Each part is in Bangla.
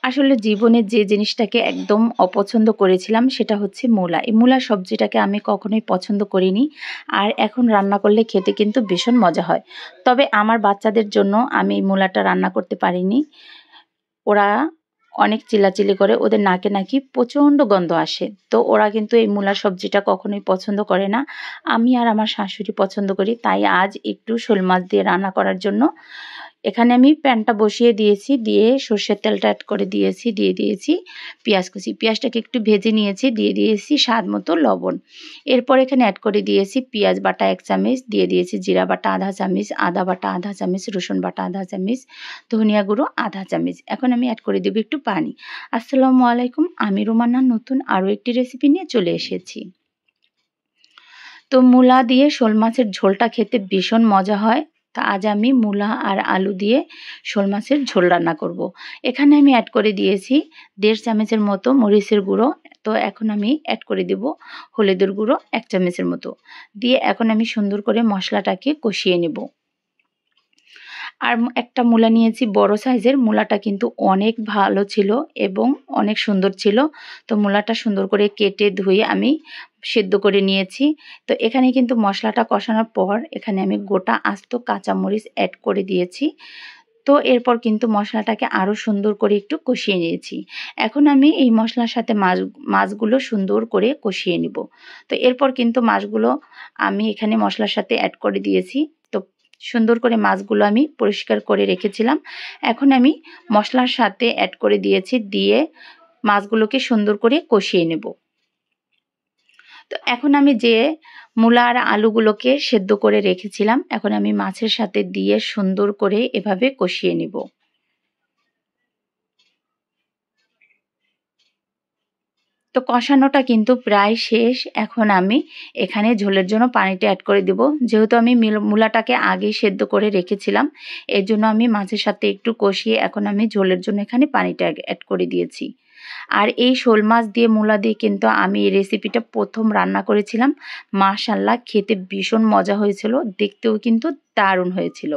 আসলে জীবনে যে জিনিসটাকে একদম অপছন্দ করেছিলাম সেটা হচ্ছে মূলা। এই মূলা সবজিটাকে আমি কখনোই পছন্দ করিনি, আর এখন রান্না করলে খেতে কিন্তু ভীষণ মজা হয়। তবে আমার বাচ্চাদের জন্য আমি এই মূলাটা রান্না করতে পারিনি। ওরা অনেক চিল্লাচিল্লি করে, ওদের নাকে নাকি প্রচণ্ড গন্ধ আসে, তো ওরা কিন্তু এই মূলা সবজিটা কখনোই পছন্দ করে না। আমি আর আমার শাশুড়ি পছন্দ করি, তাই আজ একটু শোল মাছ দিয়ে রান্না করার জন্য এখানে আমি প্যানটা বসিয়ে দিয়েছি, দিয়ে সর্ষের তেলটা অ্যাড করে দিয়েছি, দিয়ে দিয়েছি পেঁয়াজ কুচি, পেঁয়াজটাকে একটু ভেজে নিয়েছি, দিয়ে দিয়েছি স্বাদ মতো লবণ। এরপর এখানে অ্যাড করে দিয়েছি পেঁয়াজ বাটা 1 চামচ, দিয়ে দিয়েছি জিরা বাটা আধা চামচ, আদা বাটা আধা চামচ, রসুন বাটা আধা চামচ, ধনিয়া গুঁড়ো আধা চামচ। এখন আমি অ্যাড করে দেবো একটু পানি। আসসালামু আলাইকুম, আমি রুমান্না নতুন আরও একটি রেসিপি নিয়ে চলে এসেছি। তো মূলা দিয়ে শোল মাছের ঝোলটা খেতে ভীষণ মজা হয়। তা আজ আমি মূলা আর আলু দিয়ে শোল মাছের ঝোল রান্না করব। এখানে আমি অ্যাড করে দিয়েছি 1.5 চামচের মতো মরিচের গুঁড়ো। তো এখন আমি অ্যাড করে দেব হলুদের গুঁড়ো 1 চামচের মতো, দিয়ে এখন আমি সুন্দর করে মশলাটাকে কষিয়ে নেব। আর একটা মূলা নিয়েছি বড় সাইজের, মূলাটা কিন্তু অনেক ভালো ছিল এবং অনেক সুন্দর ছিল। তো মূলাটা সুন্দর করে কেটে ধুয়ে আমি সেদ্ধ করে নিয়েছি। তো এখানে কিন্তু মশলাটা কষানোর পর এখানে আমি গোটা আস্ত কাঁচামরিচ অ্যাড করে দিয়েছি। তো এরপর কিন্তু মশলাটাকে আরও সুন্দর করে একটু কষিয়ে নিয়েছি। এখন আমি এই মশলার সাথে মাছগুলো সুন্দর করে কষিয়ে নিব। তো এরপর কিন্তু মাছগুলো আমি এখানে মশলার সাথে অ্যাড করে দিয়েছি। তো সুন্দর করে মাছগুলো আমি পরিষ্কার করে রেখেছিলাম, এখন আমি মশলার সাথে অ্যাড করে দিয়েছি, দিয়ে মাছগুলোকে সুন্দর করে কষিয়ে নেব। তো এখন আমি যে মূলা আর আলুগুলোকে সেদ্ধ করে রেখেছিলাম, এখন আমি মাছের সাথে দিয়ে সুন্দর করে এভাবে কষিয়ে নেব। তো কষানোটা কিন্তু প্রায় শেষ। এখন আমি এখানে ঝোলের জন্য পানিটা অ্যাড করে দেব। যেহেতু আমি মূলাটাকে আগেই সেদ্ধ করে রেখেছিলাম, এর জন্য আমি মাছের সাথে একটু কষিয়ে এখন আমি ঝোলের জন্য এখানে পানিটা অ্যাড করে দিয়েছি। আর এই শোল মাছ দিয়ে মূলা দিয়ে কিন্তু আমি এই রেসিপিটা প্রথম রান্না করেছিলাম। মাশাআল্লাহ, খেতে ভীষণ মজা হয়েছিল, দেখতেও কিন্তু দারুণ হয়েছিল।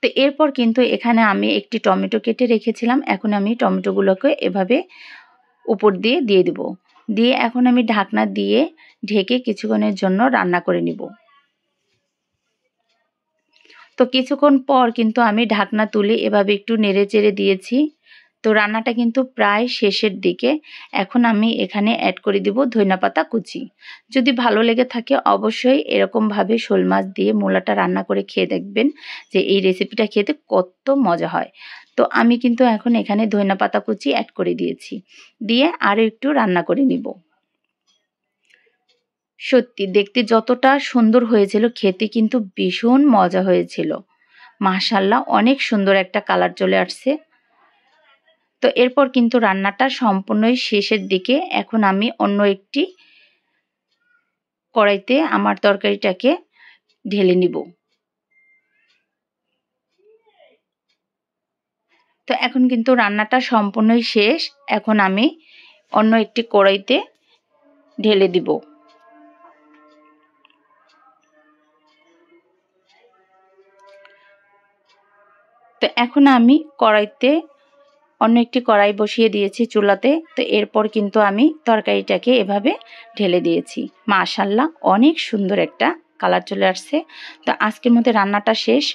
তো এরপর কিন্তু এখানে আমি একটি টমেটো কেটে রেখেছিলাম, এখন আমি টমেটোগুলোকে এভাবে উপর দিয়ে দিয়ে দেব, দিয়ে এখন আমি ঢাকনা দিয়ে ঢেকে কিছুক্ষণের জন্য রান্না করে নিব। তো কিছুক্ষণ পর কিন্তু আমি ঢাকনা তুলে এভাবে একটু নেড়ে চেড়ে দিয়েছি। তো রান্নাটা কিন্তু প্রায় শেষের দিকে। এখন আমি এখানে অ্যাড করে দিব ধনিয়াপাতা কুচি। যদি ভালো লেগে থাকে অবশ্যই এরকমভাবে শোল মাছ দিয়ে মূলাটা রান্না করে খেয়ে দেখবেন যে এই রেসিপিটা খেতে কত মজা হয়। তো আমি কিন্তু এখন এখানে ধনিয়াপাতা কুচি অ্যাড করে দিয়েছি, দিয়ে আরও একটু রান্না করে নিব। সত্যি দেখতে যতটা সুন্দর হয়েছিল, খেতে কিন্তু ভীষণ মজা হয়েছিল। মাশাআল্লাহ, অনেক সুন্দর একটা কালার চলে আসছে। তো এরপর কিন্তু রান্নাটা সম্পূর্ণই শেষের দিকে। এখন আমি অন্য একটি কড়াইতে আমার তরকারিটাকে ঢেলে নিব। তো এখন কিন্তু রান্নাটা সম্পূর্ণই শেষ। এখন আমি অন্য একটি কড়াইতে ঢেলে দিব। তো এখন আমি অন্য একটি কড়াই বসিয়ে দিয়েছি চুলাতে। তো এরপর কিন্তু আমি তরকারিটাকে এভাবে ঢেলে দিয়েছি। মাশাআল্লাহ, অনেক সুন্দর একটা কালার চলে আসছে। তো আজকের মধ্যে রান্নাটা শেষ,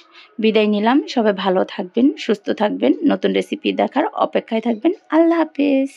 বিদায় নিলাম। সবাই ভালো থাকবেন, সুস্থ থাকবেন, নতুন রেসিপি দেখার অপেক্ষায় থাকবেন। আল্লাহ হাফেজ।